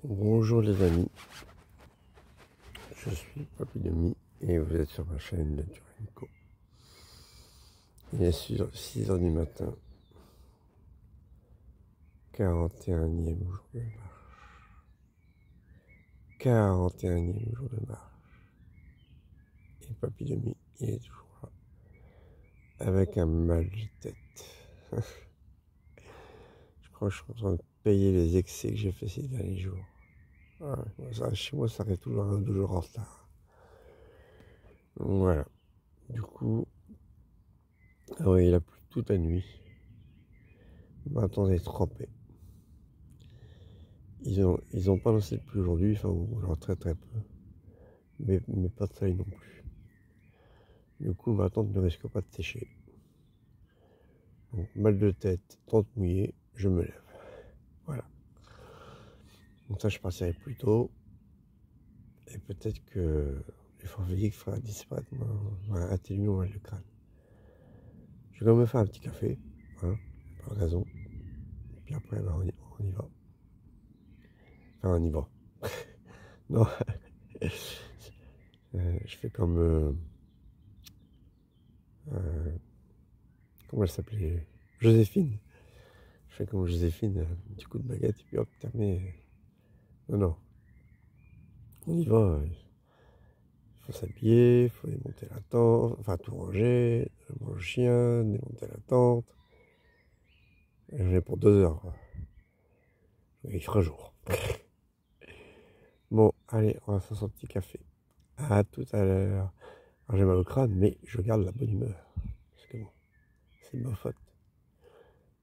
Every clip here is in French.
Bonjour les amis, je suis Papy Demi et vous êtes sur ma chaîne Nature & Co. Il est 6h du matin, 41e jour de marche. 41e jour de marche. Et Papy Demi, il est toujours là, avec un mal de tête. Je crois que je suis en train de payer les excès que j'ai fait ces derniers jours. Ouais, chez moi, ça arrive toujours 2 jours en retard. Donc voilà. Du coup, il a plu toute la nuit. Maintenant, on est trempé. Ils ont pas lancé de pluie aujourd'hui, enfin, ou alors très très peu. Mais pas de soleil non plus. Du coup, maintenant, on ne risque pas de sécher. Donc, mal de tête, tente mouillée, je me lève. Voilà. Donc ça, je partirai plus tôt. Et peut-être que l'effort physique fera disparaître atténuer mon mal de crâne. Je vais quand même me faire un petit café, hein, pas de raison. Puis après, on y va. Enfin, on y va. Non. Je fais comme... comment elle s'appelait? Joséphine. Je fais comme Joséphine, un petit coup de baguette et puis hop, terminé. Non. On y va. Il faut s'habiller, il faut démonter la tente, enfin tout ranger, manger le chien, démonter la tente. Et j'en ai pour 2 heures. Quoi. Il fera jour. Bon, allez, on va faire son petit café. À tout à l'heure. Alors j'ai mal au crâne, mais je garde la bonne humeur. Parce que bon, c'est ma faute.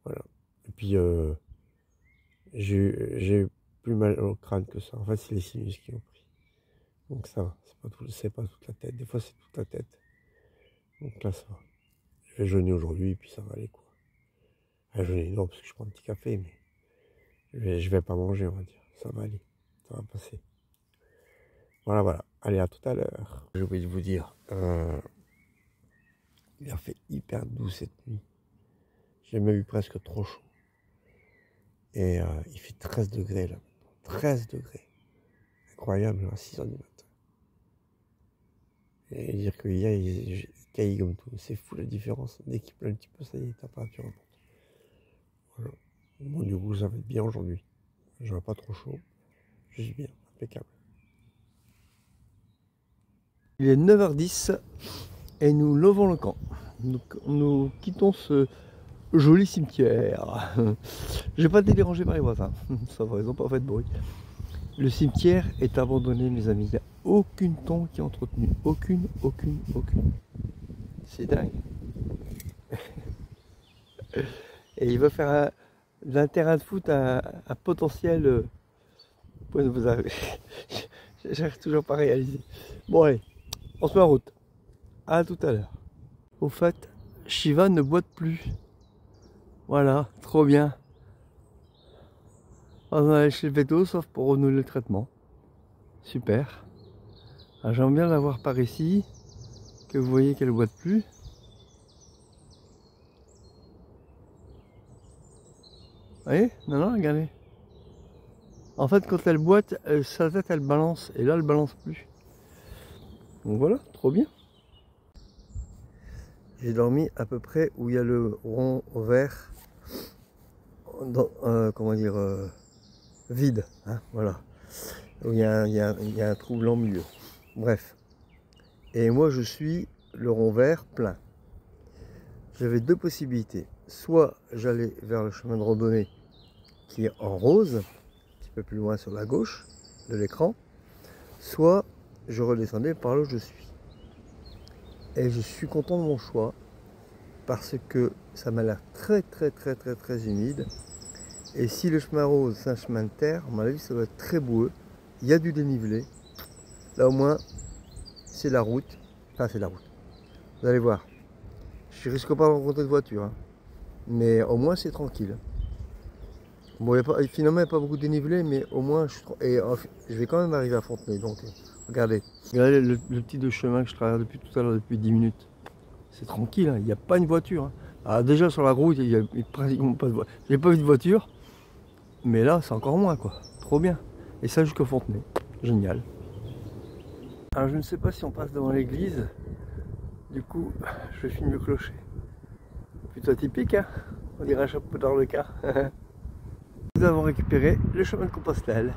Voilà. Et puis, j'ai plus mal au crâne que ça. En fait, c'est les sinus qui ont pris. Donc ça va, c'est pas toute la tête. Des fois, c'est toute la tête. Donc là, ça va. Je vais jeûner aujourd'hui, et puis ça va aller, quoi. Jeûner, non, parce que je prends un petit café, mais je vais pas manger, on va dire. Ça va aller, ça va passer. Voilà. Allez, à tout à l'heure. J'ai oublié de vous dire, il a fait hyper doux cette nuit. J'ai même eu presque trop chaud. Et il fait 13 degrés, là. 13 degrés. Incroyable, à 6h du matin. Et dire que hier, il caille comme tout. C'est fou la différence. Dès qu'il pleut un petit peu, ça y est, la température remonte. Voilà. Bon, du coup, ça va être bien aujourd'hui. J'aurai pas trop chaud. Je suis bien, impeccable. Il est 9h10 et nous levons le camp. Nous quittons ce joli cimetière. Je vais pas été dérangé par les voisins. Ça va, ils n'ont pas fait de bruit. Le cimetière est abandonné, mes amis. Il n'y a aucune tombe qui est entretenue. Aucune. C'est dingue. Et il va faire d'un terrain de foot un potentiel point de vous arriver. J'arrive toujours pas à réaliser. Bon allez, on se met en route. À tout à l'heure. Au fait, Shiva ne boite plus. Voilà, trop bien. On va aller chez le véto, sauf pour renouveler le traitement. Super. J'aimerais bien la voir par ici, que vous voyez qu'elle ne boite plus. Vous voyez? Non, regardez. En fait, quand elle boite, sa tête, elle balance, et là, elle balance plus. Donc voilà, trop bien. J'ai dormi à peu près où il y a le rond vert, comment dire, vide, hein, voilà. Où il y a un trou blanc au milieu. Bref. Et moi, je suis le rond vert plein. J'avais 2 possibilités. Soit j'allais vers le chemin de randonnée qui est en rose, un petit peu plus loin sur la gauche de l'écran, soit je redescendais par là où je suis. Et je suis content de mon choix parce que ça m'a l'air très humide. Et si le chemin rose c'est un chemin de terre, à mon avis ça doit être très boueux. Il y a du dénivelé. Là au moins c'est la route. Enfin c'est la route. Vous allez voir. Je risque pas de rencontrer de voiture. Hein. Mais au moins c'est tranquille. Bon, finalement il n'y a pas beaucoup de dénivelé, mais au moins je vais quand même arriver à Fontenay. Donc regardez le petit de chemin que je traverse depuis tout à l'heure, depuis 10 minutes. C'est tranquille, hein. Il n'y a pas une voiture. Hein. Alors déjà sur la route, il n'y a pratiquement pas de voiture. J'ai pas vu de voiture, mais là c'est encore moins quoi. Trop bien. Et ça jusqu'au Fontenay. Génial. Alors je ne sais pas si on passe devant l'église. Du coup, je filme le clocher. Plutôt atypique, hein, on dirait un chapeau dans le cas. Nous avons récupéré le chemin de Compostelle.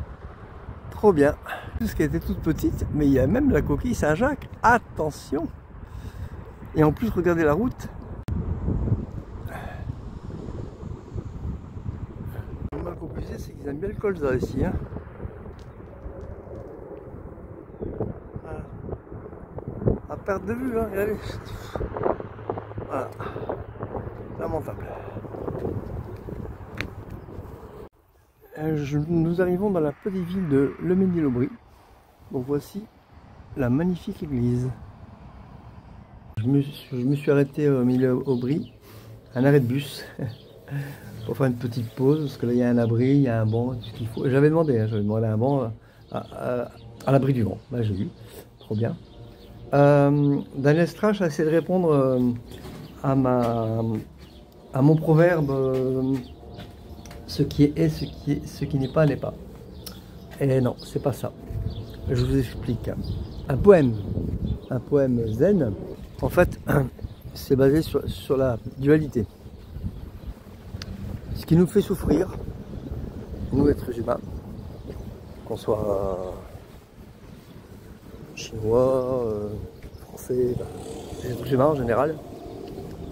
Trop bien. Parce qu'elle était toute petite, mais il y a même la coquille Saint-Jacques. Attention. Et en plus, regardez la route. Le mal qu'on puisse dire, c'est qu'ils aiment bien le colza ici. Hein. Voilà. À perte de vue, hein, regardez. Voilà. Lamentable. Nous arrivons dans la petite ville de Le Mesnil-Aubry. Donc voici la magnifique église. Je me suis arrêté au milieu Aubry, un arrêt de bus, pour faire une petite pause, parce que là il y a un abri, il y a un banc, tout ce qu'il faut. J'avais demandé un banc à l'abri du vent. Là j'ai eu, trop bien. Daniel Strache a essayé de répondre à mon proverbe ce qui est, ce qui n'est pas, n'est pas. Et non, c'est pas ça. Je vous explique. Un poème zen, en fait, c'est basé sur la dualité. Ce qui nous fait souffrir, nous êtres humains, qu'on soit chinois, français, les êtres humains en général,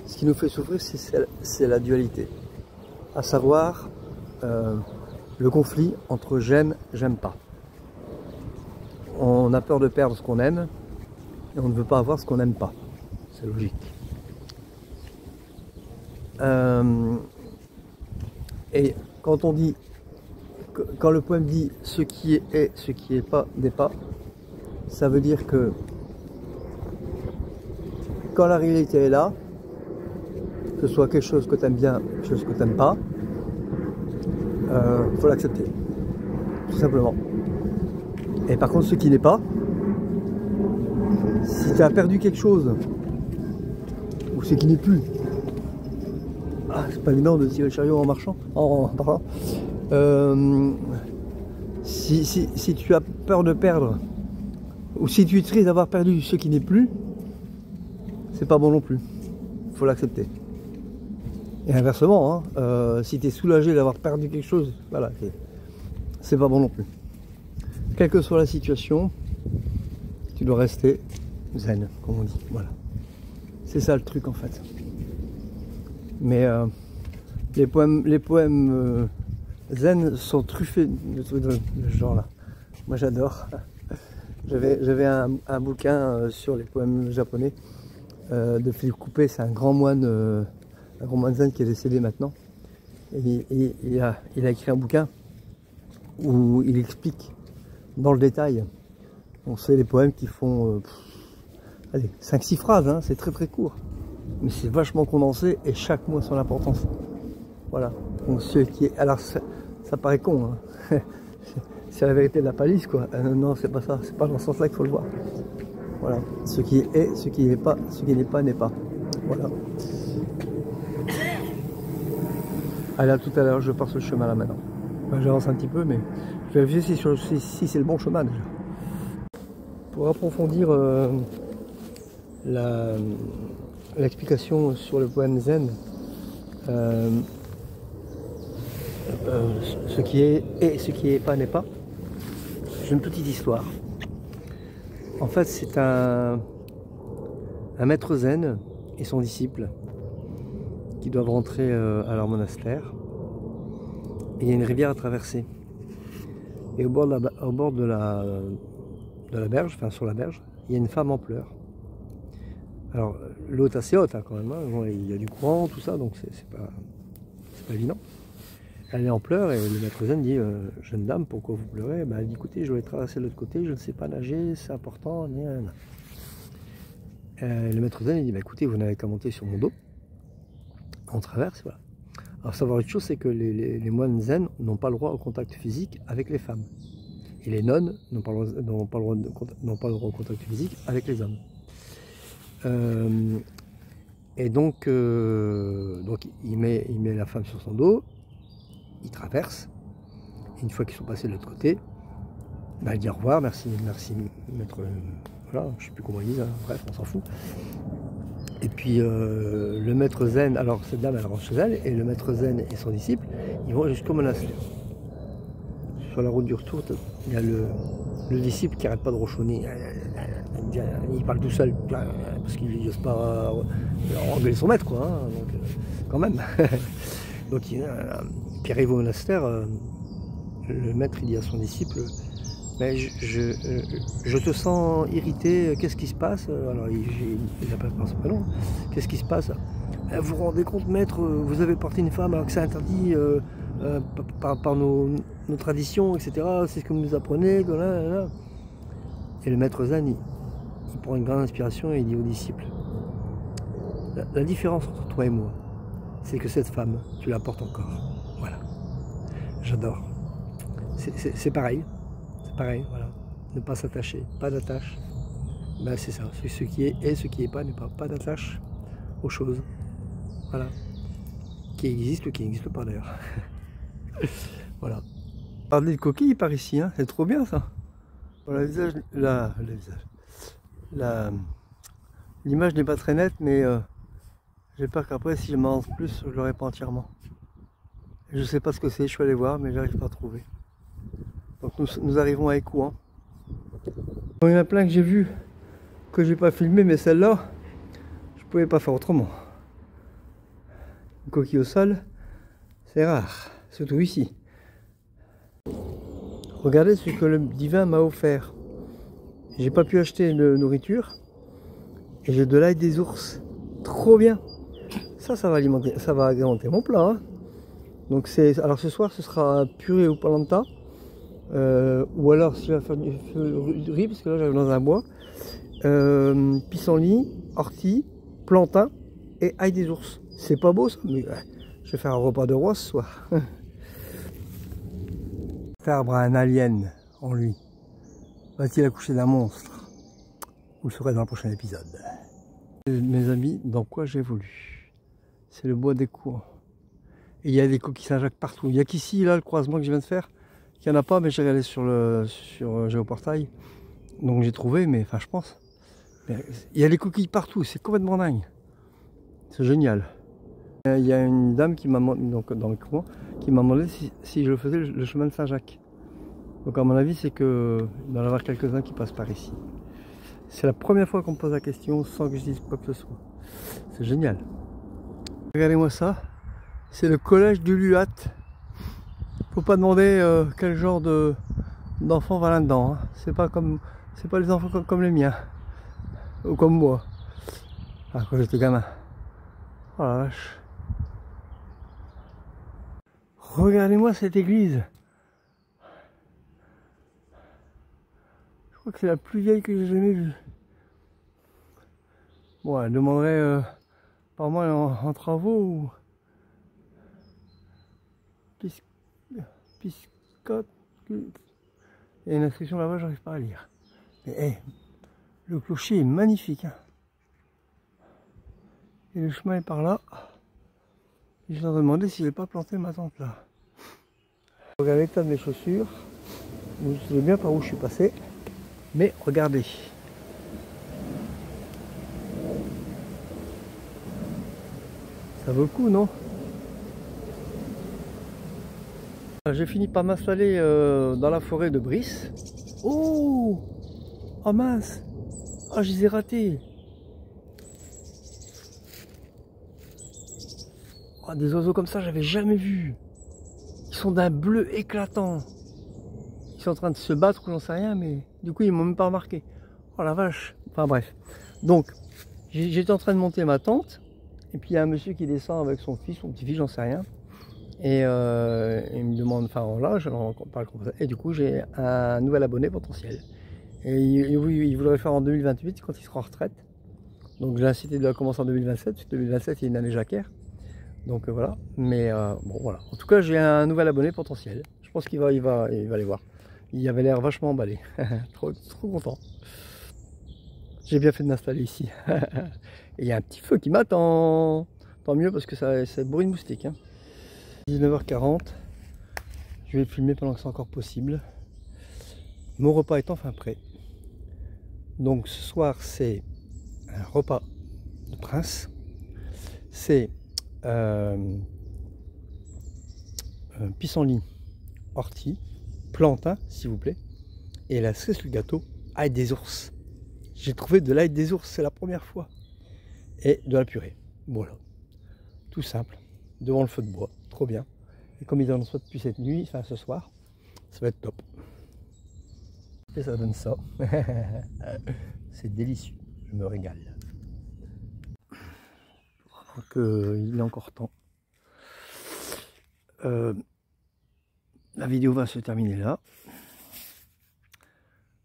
ce qui nous fait souffrir, c'est la dualité. À savoir le conflit entre j'aime, j'aime pas. On a peur de perdre ce qu'on aime et on ne veut pas avoir ce qu'on n'aime pas. C'est logique. Et quand on dit, quand le poème dit ce qui est, ce qui n'est pas, n'est pas, ça veut dire que quand la réalité est là, que ce soit quelque chose que tu aimes bien, quelque chose que tu n'aimes pas, il faut l'accepter, tout simplement. Et par contre, ce qui n'est pas, si tu as perdu quelque chose, ou ce qui n'est plus, c'est pas évident de tirer le chariot en marchant, en parlant. Si tu as peur de perdre, ou si tu es triste d'avoir perdu ce qui n'est plus, c'est pas bon non plus. Il faut l'accepter. Et inversement, hein, si tu es soulagé d'avoir perdu quelque chose, voilà, c'est pas bon non plus. Quelle que soit la situation, tu dois rester zen, comme on dit. Voilà. C'est ça le truc en fait. Mais les poèmes zen sont truffés de trucs de ce genre-là. Moi j'adore. J'avais un bouquin sur les poèmes japonais de Philippe Coupet. C'est un grand moine zen qui est décédé maintenant. Et il a écrit un bouquin où il explique dans le détail. On sait les poèmes qui font 5-6 phrases, hein, c'est très très court. Mais c'est vachement condensé et chaque mot a son importance. Voilà. Donc ce qui est. Alors ça paraît con, hein. C'est la vérité de la palisse, quoi. Non, c'est pas ça, c'est pas dans ce sens-là qu'il faut le voir. Voilà. Ce qui est, ce qui n'est pas, ce qui n'est pas, n'est pas. Voilà. Allez, à tout à l'heure, je pars sur le chemin là maintenant. Enfin, j'avance un petit peu, mais je vais vérifier si c'est le bon chemin déjà. Pour approfondir l'explication sur le poème zen, ce qui est et ce qui n'est pas n'est pas, j'ai une petite histoire. En fait, c'est un maître zen et son disciple qui doivent rentrer à leur monastère. Et il y a une rivière à traverser. Et au bord de la berge, enfin sur la berge, il y a une femme en pleurs. Alors l'eau est assez haute hein, quand même, hein. Bon, il y a du courant, tout ça, donc c'est pas évident. Elle est en pleurs et le maître zen dit jeune dame, pourquoi vous pleurez? Ben, elle dit écoutez, je voulais traverser de l'autre côté, je ne sais pas nager, c'est important. Le maître zen il dit écoutez, vous n'avez qu'à monter sur mon dos, on traverse, voilà. Alors savoir une chose, c'est que les moines zen n'ont pas le droit au contact physique avec les femmes. Et les nonnes n'ont pas le droit au contact physique avec les hommes. Et donc il met la femme sur son dos, il traverse, et une fois qu'ils sont passés de l'autre côté, Elle dit au revoir, merci maître, voilà, je sais plus comment ils disent, hein, bref, on s'en fout. Et puis le maître zen, alors cette dame elle rentre chez elle, et le maître zen et son disciple, ils vont jusqu'au monastère. Sur la route du retour, il y a le disciple qui n'arrête pas de ronchonner. Il parle tout seul, parce qu'il n'ose pas engueuler son maître, quoi, hein, donc quand même. Donc puis arrive au monastère, le maître il dit à son disciple, mais je te sens irrité, qu'est-ce qui se passe? Alors il appelle par son prénom, qu'est-ce qui se passe? Vous vous rendez compte, maître, vous avez porté une femme alors que c'est interdit par nos traditions, etc. C'est ce que vous nous apprenez. Là. Et le maître zen, il prend une grande inspiration et il dit aux disciples, la différence entre toi et moi, c'est que cette femme, tu la portes encore. Voilà. J'adore. C'est pareil. C'est pareil, voilà. Ne pas s'attacher, pas d'attache. Ben, c'est ça. Ce qui est et ce qui n'est pas n'est pas d'attache aux choses. Voilà. Qui existe ou qui n'existe pas d'ailleurs. Voilà. Parler de coquilles par ici, hein, c'est trop bien ça. Voilà, l'image n'est pas très nette, mais j'ai peur qu'après, si je m'avance plus, je l'aurai pas entièrement. Je sais pas ce que c'est, je suis allé voir, mais j'arrive pas à trouver. Donc nous arrivons à Écouen. Il y en a plein que j'ai vu, que j'ai pas filmé, mais celle-là, je pouvais pas faire autrement. Une coquille au sol, c'est rare, surtout ici. Regardez ce que le divin m'a offert. J'ai pas pu acheter de nourriture et j'ai de l'ail des ours. Trop bien. Ça va agrémenter mon plat. Hein. Donc alors ce soir ce sera purée au polenta. Ou alors si je vais faire du riz, parce que là j'arrive dans un bois. Pissenlit, ortie, plantain et ail des ours. C'est pas beau ça, mais je vais faire un repas de roi ce soir. L'arbre a un alien en lui. Va-t-il accoucher d'un monstre? Vous le saurez dans le prochain épisode. Mes amis, dans quoi j'évolue? C'est le bois d'Écouen. Et il y a des coquilles Saint-Jacques partout. Il n'y a qu'ici, là, le croisement que je viens de faire, qu'il n'y en a pas, mais j'ai regardé sur Géoportail. Donc j'ai trouvé, mais enfin je pense. Mais il y a des coquilles partout, c'est complètement dingue. C'est génial. Il y a une dame qui m'a demandé, donc dans le coin, qui m'a demandé si je faisais le chemin de Saint-Jacques. Donc à mon avis, c'est que il doit y en avoir quelques-uns qui passent par ici. C'est la première fois qu'on me pose la question sans que je dise quoi que ce soit. C'est génial. Regardez-moi ça. C'est le collège du Luat. Faut pas demander quel genre d'enfant va là-dedans. Hein. C'est pas les enfants comme les miens. Ou comme moi. Ah, quand j'étais gamin. Oh la vache. Regardez-moi cette église. Je crois que c'est la plus vieille que j'ai jamais vue. Bon, elle demanderait par mois en travaux ou piscotte. Il y a une inscription là-bas, j'arrive pas à lire. Mais hey, le clocher est magnifique. Hein. Et le chemin est par là. Et je leur ai demandé si je n'avais pas planté ma tente là. Regardez l'état de mes chaussures. Vous savez bien par où je suis passé. Mais regardez. Ça vaut le coup, non? J'ai fini par m'installer dans la forêt de Brice. Oh! Oh mince! Oh, je les ai ratés! Oh, des oiseaux comme ça, j'avais jamais vu. Ils sont d'un bleu éclatant. Ils sont en train de se battre ou j'en sais rien, mais du coup, ils m'ont même pas remarqué. Oh la vache! Enfin bref. Donc, j'étais en train de monter ma tente. Et puis il y a un monsieur qui descend avec son fils, son petit-fils, j'en sais rien. Et il me demande, enfin là, je parle comme ça. Et du coup, j'ai un nouvel abonné potentiel. Et il voudrait faire en 2028 quand il sera en retraite. Donc j'ai incité de commencer en 2027, parce que 2027 il y a une année jacquaire. Donc voilà. Mais bon voilà. En tout cas, j'ai un nouvel abonné potentiel. Je pense qu'il va aller voir. Il avait l'air vachement emballé. trop content. J'ai bien fait de m'installer ici. Et il y a un petit feu qui m'attend. Tant mieux parce que c'est bruit de moustique. Hein. 19h40. Je vais filmer pendant que c'est encore possible. mon repas est enfin prêt. Donc ce soir c'est un repas de prince. C'est pissenlit, ortie, plantain s'il vous plaît. Et la cerise sur le gâteau, ail des ours. J'ai trouvé de l'ail des ours, c'est la première fois. Et de la purée. Voilà. Tout simple. Devant le feu de bois. Trop bien. Et comme il en soit depuis cette nuit, enfin ce soir, ça va être top. Et ça donne ça. C'est délicieux. Je me régale. Donc il est encore temps. La vidéo va se terminer là.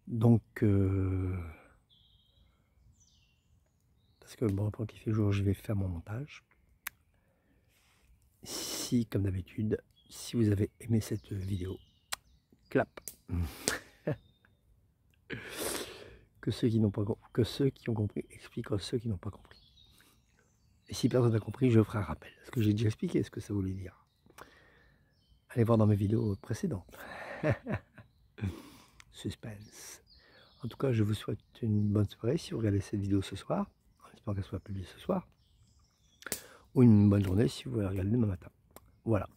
Donc parce que bon, après qu'il fait jour, je vais faire mon montage. Si, comme d'habitude, si vous avez aimé cette vidéo, clap. Que ceux qui ont compris expliquent à ceux qui n'ont pas compris. Et si personne n'a compris, je ferai un rappel. Est-ce que j'ai déjà expliqué ce que ça voulait dire? Allez voir dans mes vidéos précédentes. Suspense. En tout cas, je vous souhaite une bonne soirée si vous regardez cette vidéo ce soir. J'espère qu'elle soit publiée ce soir. Ou une bonne journée si vous la regardez demain matin. Voilà.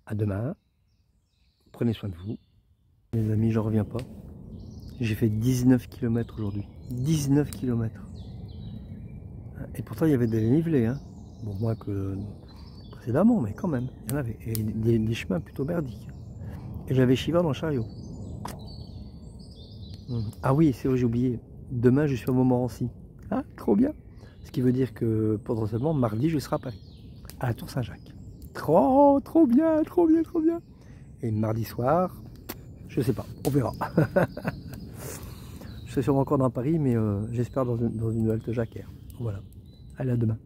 À demain. Prenez soin de vous. Les amis, j'en reviens pas. J'ai fait 19 km aujourd'hui. 19 km. Et pourtant, il y avait des dénivelés. Hein. Bon, moins que précédemment, mais quand même, il y en avait. Et des chemins plutôt merdiques. Et j'avais Shiva dans le chariot. Ah oui, c'est vrai, j'ai oublié. Demain, je suis à Montmorency. Ah, trop bien. Ce qui veut dire que potentiellement, mardi, je serai à Paris. À la Tour Saint-Jacques. Trop bien, trop bien, trop bien. Et mardi soir, je sais pas, on verra. Je serai sûrement encore dans Paris, mais j'espère dans une halte jacquère. Voilà. Allez, à demain.